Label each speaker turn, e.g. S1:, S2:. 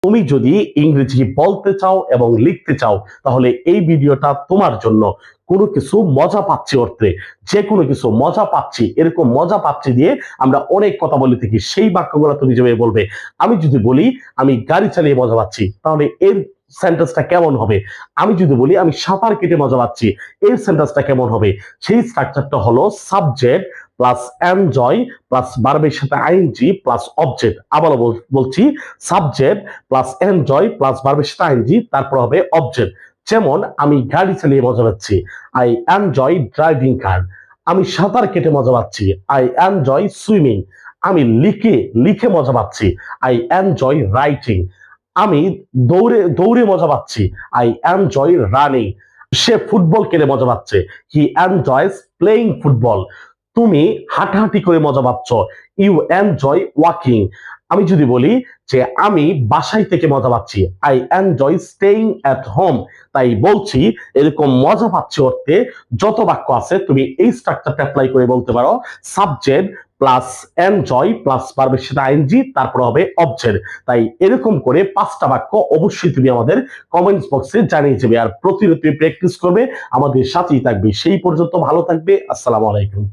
S1: তুমি যদি ইংরেজি বলতে চাও এবং লিখতে চাও তাহলে এই ভিডিওটা তোমার জন্য। কোনো কিছু মজা পাচ্ছি অর্থে, যে কোনো কিছু মজা পাচ্ছি, এরকম মজা পাচ্ছি দিয়ে আমরা অনেক কথা বলে থাকি, সেই বাক্যগুলো তুমি যেভাবে বলবে। আমি যদি বলি আমি গাড়ি চালিয়ে মজা পাচ্ছি, তাহলে এর সেন্টেন্সটা কেমন হবে? আমি যদি বলি আমি সাঁতার কেটে মজা পাচ্ছি, এর সেন্টেন্সটা কেমন হবে? সেই স্ট্রাকচারটা হলো সাবজেক্ট প্লাস এনজয় প্লাস ভার্বের সাথে আইএনজি প্লাস অবজেক্ট। আবার বলছি, সাবজেক্ট প্লাস এনজয় প্লাস ভার্বের সাথে আইএনজি, তারপর হবে অবজেক্ট। যেমন আমি গাড়ি চালিয়ে মজা পাচ্ছি, আই এনজয় ড্রাইভিং কার। আমি সাঁতার কেটে মজা পাচ্ছি, আই এনজয় সুইমিং। আমি লিখে লিখে মজা পাচ্ছি, আই এনজয় রাইটিং। আমি দৌড়ে দৌড়ে মজা পাচ্ছি, I enjoy running. Say football খেলে মজা পাচ্ছে, হি এনজয়স প্লেইং ফুটবল। তুমি হাঁটাহাঁটি করে মজা পাচ্ছ, ইউ এনজয় ওয়াকিং। আমি যদি বলি যে আমি বাসায় থেকে মজা পাচ্ছি, I enjoy staying at home. তাই বলছি এরকম মজা পাচ্ছি অর্থে যত বাক্য আছে তুমি এই স্ট্রাকচারটা অ্যাপ্লাই করে বলতে পারো। সাবজেক্ট প্লাস এনজয় প্লাস ভার্বের সাথে আইএনজি, তারপর হবে অবজেক্ট। তাই এরকম করে 5টা বাক্য অবশ্যই তুমি আমাদের কমেন্টস বক্সে জানিয়ে যাবে, আর প্রতিনিয়ত প্র্যাকটিস করবে, আমাদের সাথেই থাকবে। সেই পর্যন্ত ভালো থাকবে। আসসালামু আলাইকুম।